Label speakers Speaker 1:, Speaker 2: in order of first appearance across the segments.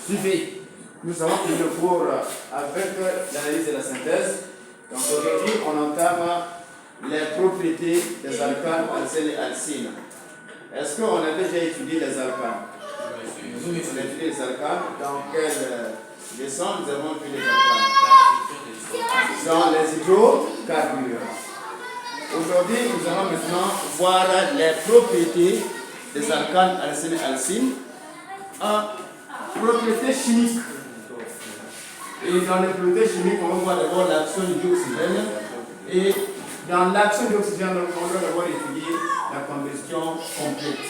Speaker 1: Suivez. Nous avons fini le cours avec l'analyse de la synthèse. Donc aujourd'hui, on entame les propriétés des alcanes, alcènes et alcynes. Est-ce qu'on a déjà étudié les alcanes? On a étudié les alcanes. Dans quelle leçon nous avons vu les alcanes? Dans les hydrocarbures. Aujourd'hui, nous allons maintenant voir les propriétés des alcanes, alcènes et alcynes. Propriétés chimiques. Et dans les propriétés chimiques, on va voir d'abord l'action du dioxygène. Et dans l'action du dioxygène, on va d'abord étudier la combustion complète.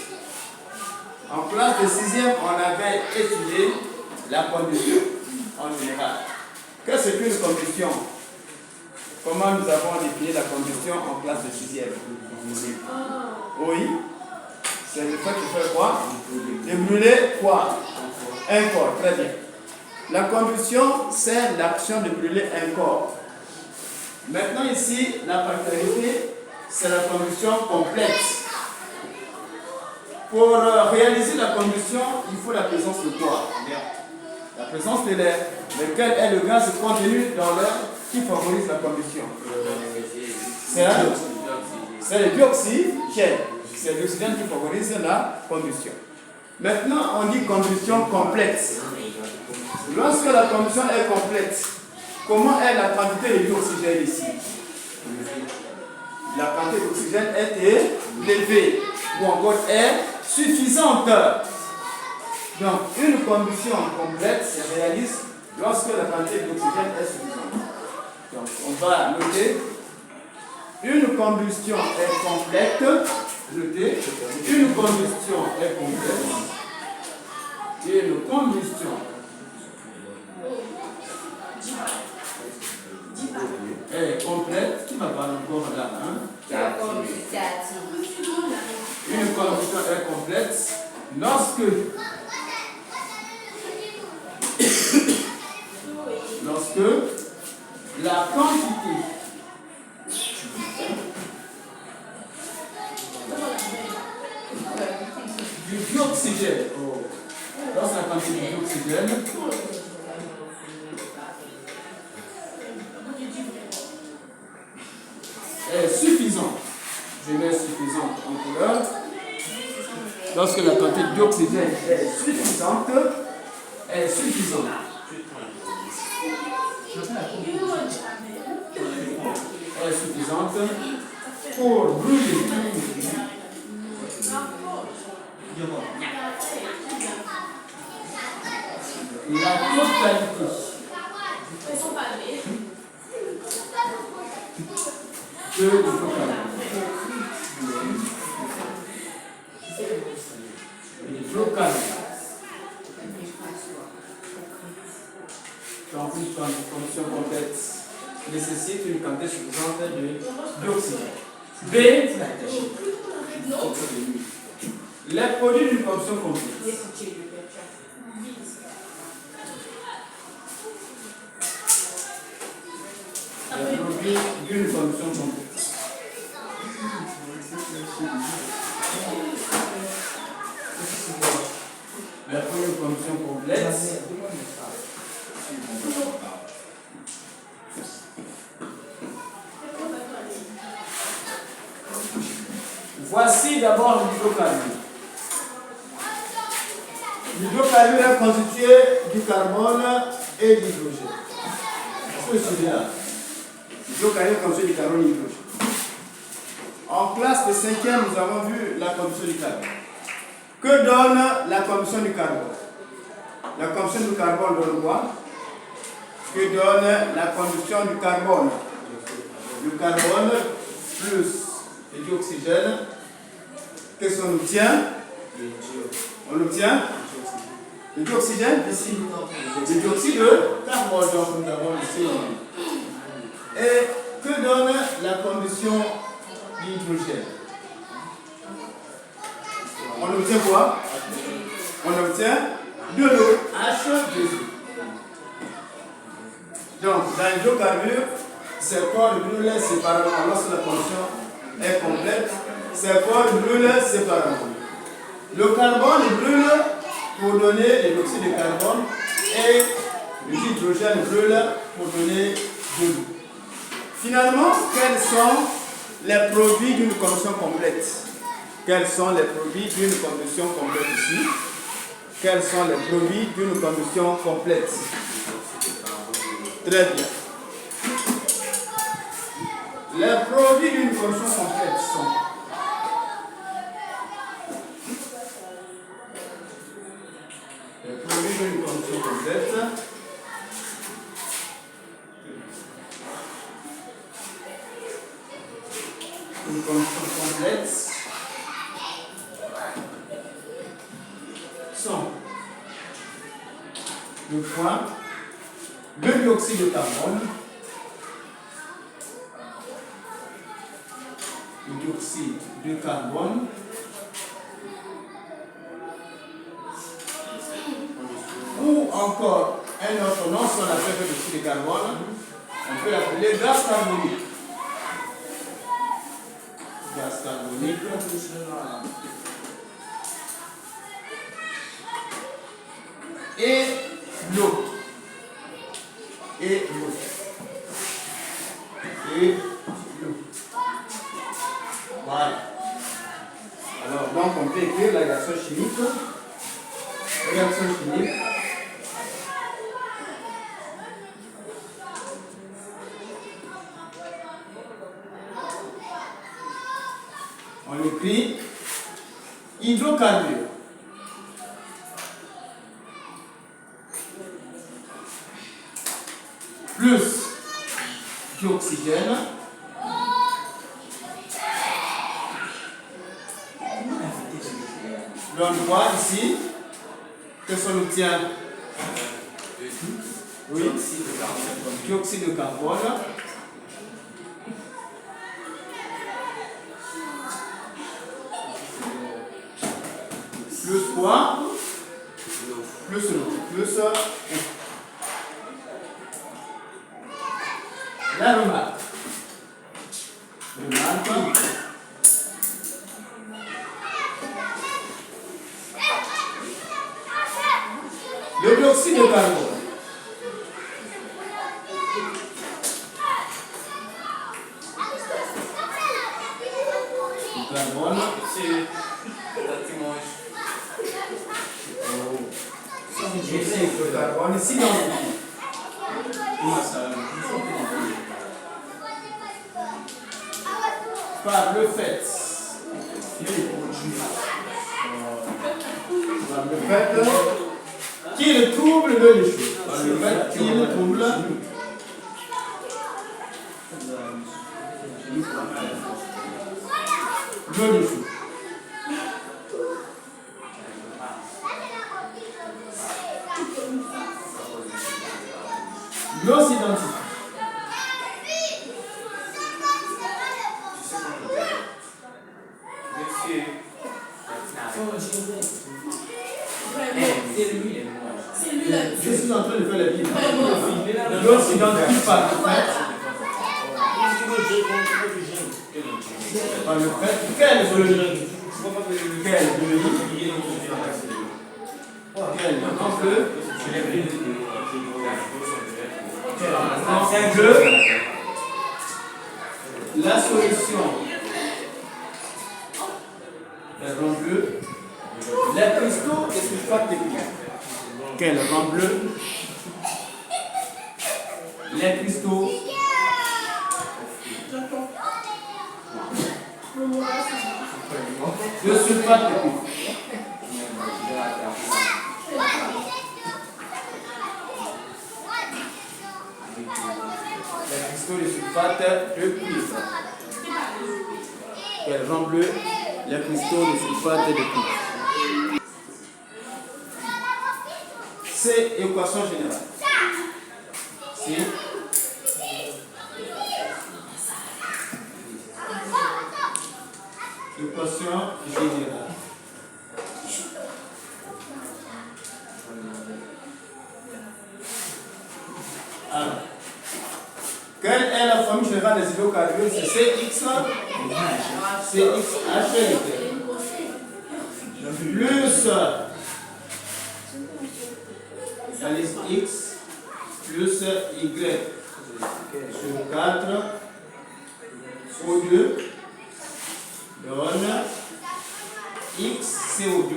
Speaker 1: En classe de 6e, on avait étudié la combustion en général. Qu'est-ce qu'une combustion? Comment nous avons défini la combustion en classe de 6e? Oui. C'est le fait de faire quoi? De brûler quoi? Un corps, très bien. La combustion, c'est l'action de brûler un corps. Maintenant ici, la particularité, c'est la combustion complète. Pour réaliser la combustion, il faut la présence de quoi? La présence de l'air. Lequel est le gaz contenu dans l'air qui favorise la combustion? C'est le dioxygène. C'est l'oxygène qui favorise la combustion. Maintenant, on dit combustion complète. Lorsque la combustion est complète, comment est la quantité de dioxygène ici? La quantité d'oxygène est élevée ou encore est suffisante. Donc, une combustion complète se réalise lorsque la quantité d'oxygène est suffisante. Donc, on va noter une combustion est complète. Notez, une combustion est complète. Une combustion est complète. Qui m'a parlé encore là? Une combustion est complète lorsque la quantité du dioxygène, lorsque la quantité du dioxygène est suffisante, je mets suffisante en couleur, lorsque la quantité de dioxygène est suffisante pour brûler la totalité de l'hydrocarbure. Donc une combustion complète nécessite une quantité suffisante de dioxygène. B. Les produits d'une combustion complète. Les produits d'une combustion complète. Les produits d'une combustion complète. Voici d'abord l'hydrocarbure. L'hydrocarbure est constitué du carbone et de l'hydrogène. Est-ce que c'est bien? L'hydrocarbure est constitué du carbone et de l'hydrogène. En classe de 5e, nous avons vu la combustion du carbone. Que donne la combustion du carbone? La combustion du carbone donne quoi? Que donne la combustion du carbone? Le carbone plus le dioxygène. Qu'est-ce qu'on obtient? On obtient le dioxygène ici. Le dioxyde de carbone, donc nous avons ici. Et que donne la combustion d'hydrogène? On obtient quoi? On obtient de l'eau, H2O. Donc, dans l'hydrocarbure, ces corps brûlent séparément. Lorsque la combustion est complète, ces corps brûlent séparément. Le carbone brûle pour pour donner l'oxyde de carbone et l'hydrogène brûle pour donner de l'eau. Finalement, quels sont les produits d'une combustion complète? Quels sont les produits d'une combustion complète ici? Quels sont les produits d'une combustion complète? Très bien. Les produits d'une combustion complète sont les produits d'une combustion complète. Une combustion complète sont le point, le dioxyde de carbone, le dioxyde de carbone, ou encore un autre nom, si on appelle le dioxyde de carbone, on peut l'appeler gaz carbonique. Gaz carbonique. Et l'eau. Et l'eau. Et l'eau. Voilà. Alors, donc, on peut écrire la réaction chimique. Réaction chimique. On écrit hydrocarbures. Plus d'oxygène donne quoi ici? Qu'est-ce qu'on obtient? Oui, dioxyde de carbone. Plus quoi? Plus l'eau. Plus la remarque. Le dioxyde de carbone. Le carbone, c'est le carbone ici dans le par le fait qu'il trouble le lécheux. Par le fait qu'il trouble le lécheux. L'eau s'identifie. Je suis en train de faire la vie. L'eau s'identifie par le fait. Par le fait quel bleu. Que la solution elle rend bleu, les cristaux et sulfate de cuivre. Quel rend bleu? Les cristaux de sulfate de cuivre. Les cristaux de sulfate de cuivre. Quel rend bleu? Les cristaux de sulfate de cuivre. C'est l'équation générale. C'est l'équation générale. Alors, quelle est la formule générale des hydrocarbures? C'est CX, CXH plus la liste x plus y sur 4 O2 donne x CO2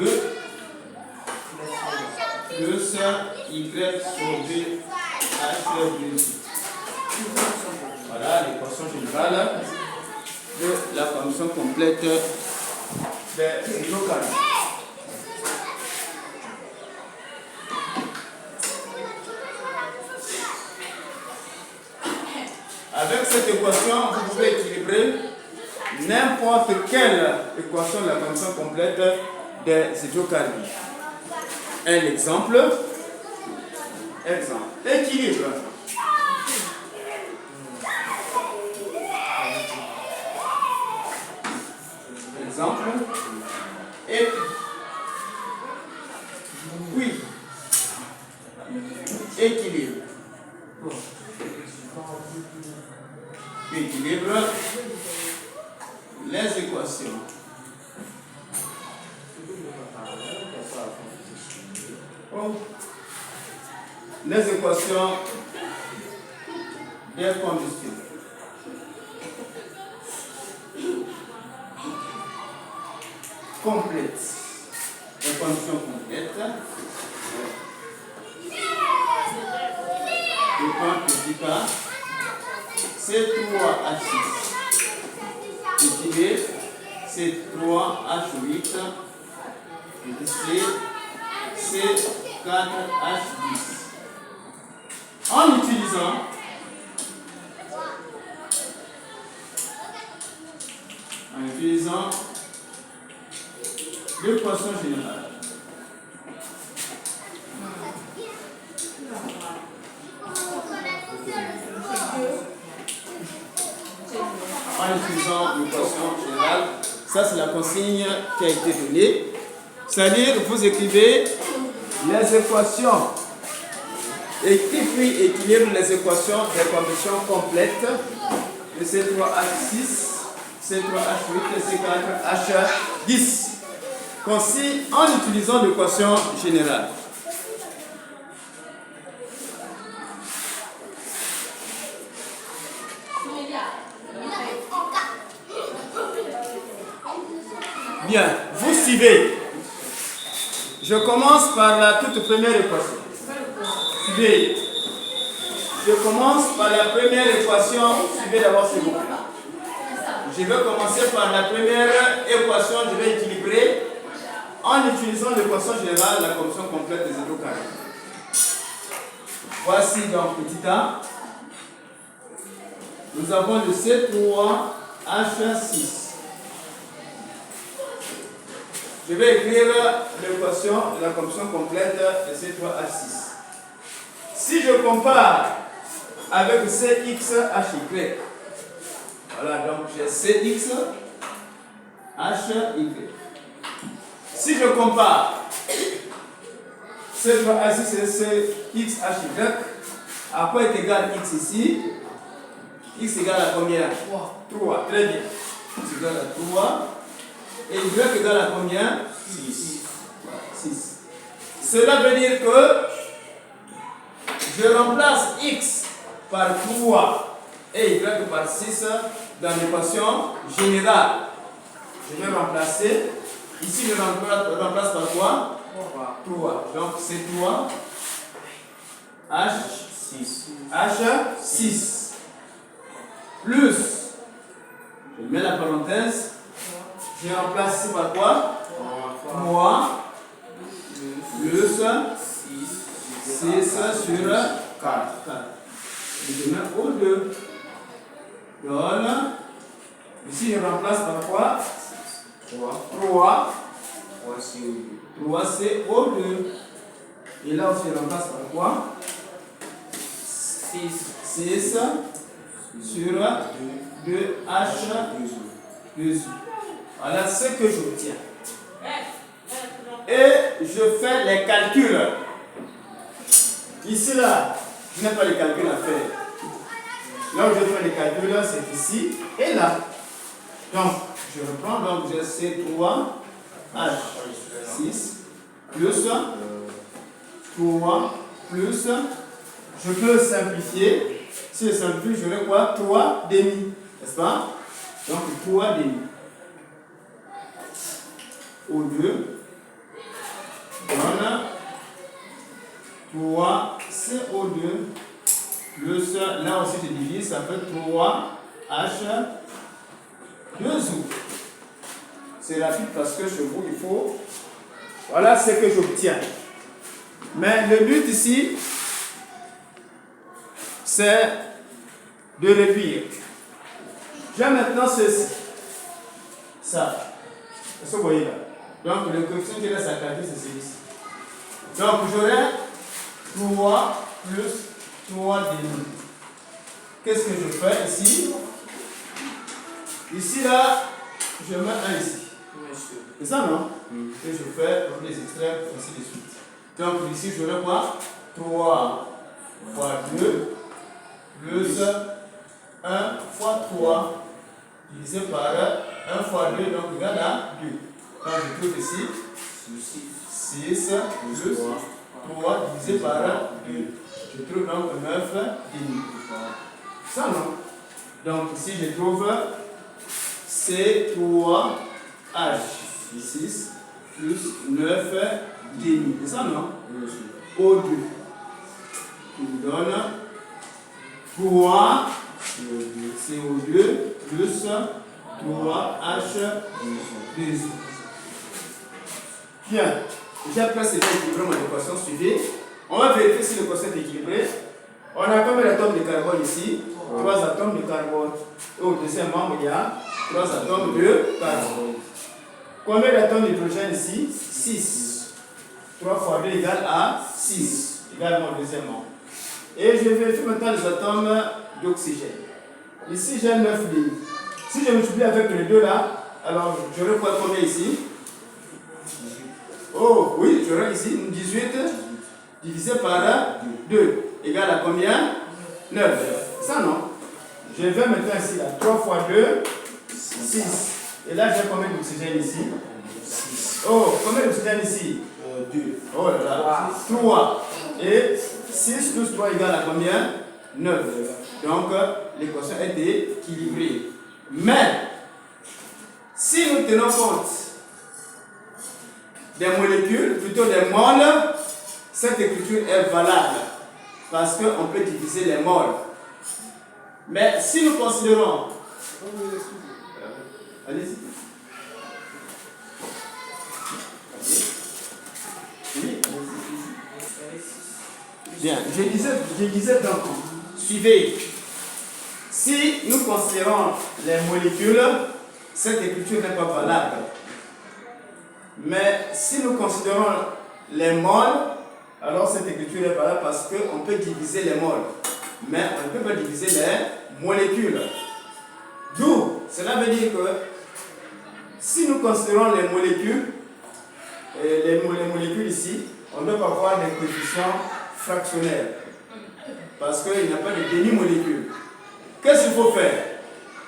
Speaker 1: plus y sur 2 H2. Voilà l'équation générale de la fonction complète des hydrocarbures. Avec cette équation, vous pouvez équilibrer n'importe quelle équation de la fonction complète des hydrocarbures. Un exemple. Équilibre. Exemple. Et puis, équilibre. Équilibre les équations. Les équations des conditions. Complètes. Les conditions complètes. Le point petit k. C3H6 équilibre C3H8 et C4H10. En utilisant l'équation générale. En utilisant l'équation générale, ça c'est la consigne qui a été donnée. C'est-à-dire, vous écrivez les équations et puis équilibre les équations des conditions complètes de C3H6, C3H8 et C4H10. Concis en utilisant l'équation générale. Bien, vous suivez. Je commence par la toute première équation. Suivez. Je commence par la première équation. Suivez d'abord s'il vous plaît. Je vais commencer par la première équation. Je vais équilibrer en utilisant l'équation générale, la condition complète des hydrocarbures. Voici donc petit a. Nous avons le C3H6. Je vais écrire l'équation de la condition complète de C3H6. Si je compare avec CXHY, voilà, donc j'ai CXHY. Si je compare C3H6 et CXHY, à quoi est égal X ici? X égale à combien? 3. Très bien. X égale à 3. Et Y égale à combien? 6. 6. Cela veut dire que je remplace X par 3 et Y par 6 dans l'équation générale. Je vais remplacer. Ici, je remplace par quoi? 3. Donc, c'est 3 H6 plus, je mets la parenthèse, je remplace ici par quoi? 3 plus 6 sur 4. Et je mets O2. Donne. Ici, je remplace par quoi? 3 c'est O2. Et là aussi, je remplace par quoi? 6 sur 2H2. Voilà ce que j'obtiens. Et je fais les calculs. Ici, là, je n'ai pas les calculs à faire. Là où je fais les calculs, c'est ici et là. Donc, je reprends. Donc, j'ai C3H6 plus 3 plus, je peux simplifier. Si je simplifie, j'aurai quoi? 3 demi, n'est-ce pas? Donc 3 demi. O2 donne 3 CO2 plus, là aussi je divise, ça fait 3H2O. C'est rapide parce que chez vous, il faut... Voilà ce que j'obtiens. Mais le but ici, c'est de réduire. J'ai maintenant ceci. Ça. Est-ce que vous voyez là? Donc le coefficient qui reste à calculer, c'est celui-ci. Donc j'aurai 3 plus 3 demi. Qu'est-ce que je fais ici? Ici là, je mets 1 ici. C'est ça, non? Et je fais les extrêmes, ainsi de suite. Donc ici, j'aurai quoi? 3 fois 2 plus 1 fois 3 divisé par 1 fois 2, donc égal à 2. Quand je trouve ici, 6 plus 3 divisé par 2. Je trouve donc 9 demi. Ça, non? Donc ici, je trouve C3H6 plus 9 demi. C'est ça, non? O2. Qui nous donne 3 CO2 plus 3H2O. Bien. J'ai presque équilibré mon équation suivie. On va vérifier si l'équation est équilibrée. On a combien d'atomes de carbone ici? 3 atomes de carbone. Et au deuxième membre, il y a 3 atomes de carbone. Combien d'atomes d'hydrogène ici? 6. 3 fois 2 égale à 6. Également au deuxième membre. Et je vérifie maintenant les atomes d'oxygène. Ici, j'ai 9 lignes. Si je multiplie avec les deux là, alors j'aurai quoi combien ici? Oh, oui, j'aurai ici 18 divisé par 2 égale à combien? 9. Ça, non? Je vais maintenant ici, là, 3 fois 2, 6. Et là, j'ai combien d'oxygène ici? 6. Oh, combien d'oxygène ici? 2. Oh là là, 3. Et 6 plus 3 égale à combien? 9. Donc, l'équation est équilibrée. Mais, si nous tenons compte des molécules, plutôt des moles, cette écriture est valable. Parce qu'on peut diviser les moles. Mais si nous considérons... Allez-y. Oui, bien, je disais donc, suivez. Si nous considérons les molécules, cette écriture n'est pas valable. Mais si nous considérons les moles, alors cette écriture est valable parce qu'on peut diviser les moles. Mais on ne peut pas diviser les molécules. D'où, cela veut dire que si nous considérons les molécules, les molécules ici, on ne peut pas avoir des coefficients fractionnaires. Parce qu'il n'y a pas de demi-molécules. Qu'est-ce qu'il faut faire?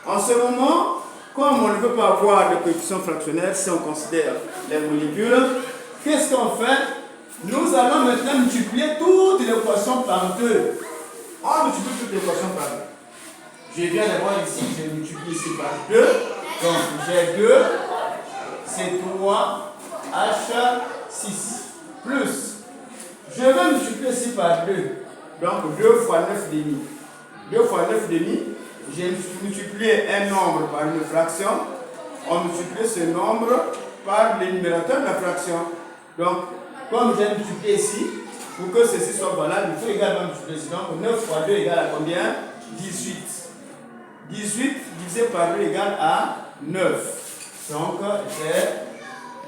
Speaker 1: En ce moment, comme on ne peut pas avoir de coefficients fractionnaires si on considère les molécules, qu'est-ce qu'on fait? Nous allons maintenant multiplier toutes les équations par 2. On multiplie toutes les équations par 2. Je viens d'avoir ici, je multiplie ici par 2. Donc j'ai 2, c'est 3H6. Plus, je vais multiplier ici par 2. Donc 2 fois 9 demi. 2 fois 9 demi, j'ai multiplié un nombre par une fraction. On multiplie ce nombre par le numérateur de la fraction. Donc, comme j'ai multiplié ici, pour que ceci soit valable, il faut également multiplier ici. Donc 9 fois 2 égale à combien? 18. 18 divisé par 2 égale à 9. Donc j'ai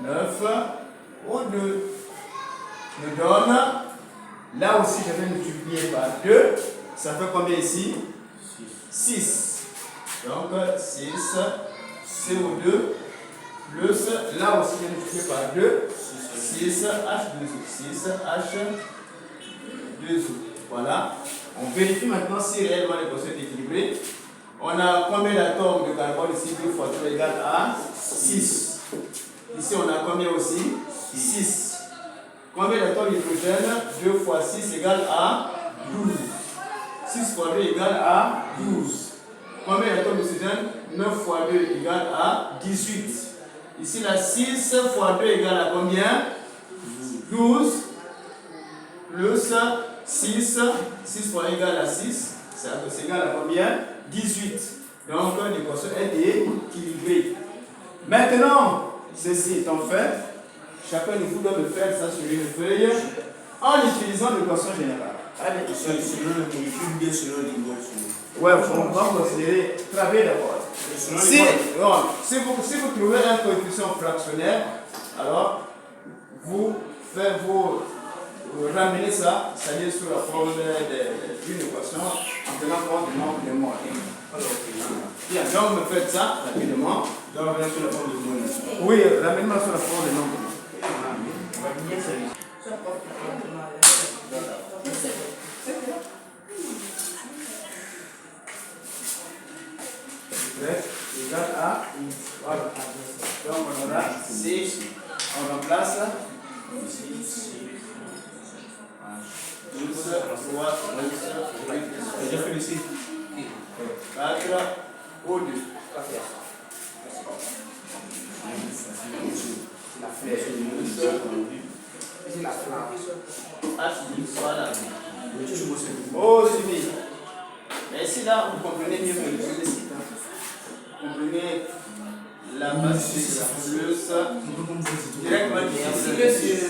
Speaker 1: 9 au 2. Me donne, là aussi je vais multiplier par 2. Ça fait combien ici? 6. Donc 6 CO2 plus, là aussi je vais multiplier par 2. 6H2O. 6H2O. Voilà. On vérifie maintenant si réellement l'équation est équilibrée. On a combien d'atomes de carbone ici? 2 fois 3 égale à 6. Ici on a combien aussi? 6. Combien d'atomes d'hydrogène? 2 fois 6 égale à 12. 6 fois 2 égale à 12. Combien d'atomes d'oxygène? 9 fois 2 égale à 18. Ici, la 6 fois 2 égale à combien? 12. Plus 6. 6 fois 1 égale à 6. C'est égal à combien? 18. Donc, l'équation est équilibrée. Maintenant, ceci étant fait, chacun de vous doit me faire ça sur une feuille en utilisant l'équation générale. Allez, ouais, on va considérer très bien d'abord. Si vous trouvez un coefficient fractionnaire, alors vous ramenez ça, c'est-à-dire sous la forme d'une équation en tenant compte du nombre de mots. Bien, donc vous me faites ça rapidement. Oui, ramène-moi sur la forme de nombre de mots. Égal à, voilà. Donc on aura C, on remplace 12, 3, 8, j'ai fait ici 4 ou 2. Voilà. Oh, c'est bien. Mais ici, là, vous comprenez mieux que le site. Vous comprenez la base plus directement divisé.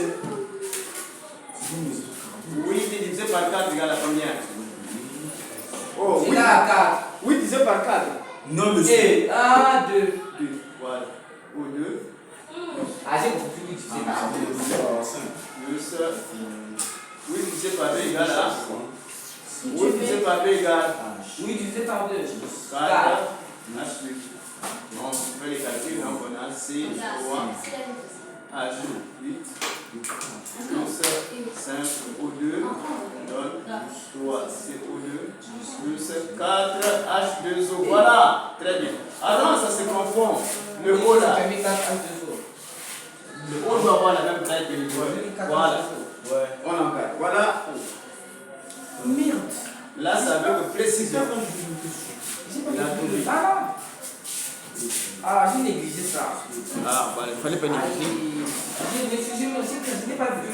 Speaker 1: Oui, divisé par 4 égale à combien? Oh, oui. 8 divisé par 4.
Speaker 2: Non, monsieur.
Speaker 3: Ah, 2.
Speaker 1: 2. Voilà. Ou 2.
Speaker 3: Ah, j'ai beaucoup plus divisé par 2.
Speaker 1: Plus 8 divisé par 2 égale à 8 divisé par 2 égale
Speaker 3: 8 divisé par 2.
Speaker 1: 4. On fait les calculs, donc on a C, 3, H, 8, plus 5 O2, donne 3 CO2, plus 4 H2O. Voilà, très bien. Alors ça se confond. Le haut là, le haut doit avoir la même taille que le bas. Voilà. On encadre. Voilà.
Speaker 3: Merde.
Speaker 1: Là, ça veut préciser.
Speaker 3: Ah, j'ai négligé ça.
Speaker 1: Ah, voilà, il fallait pas négliger.
Speaker 3: J'ai pas vu.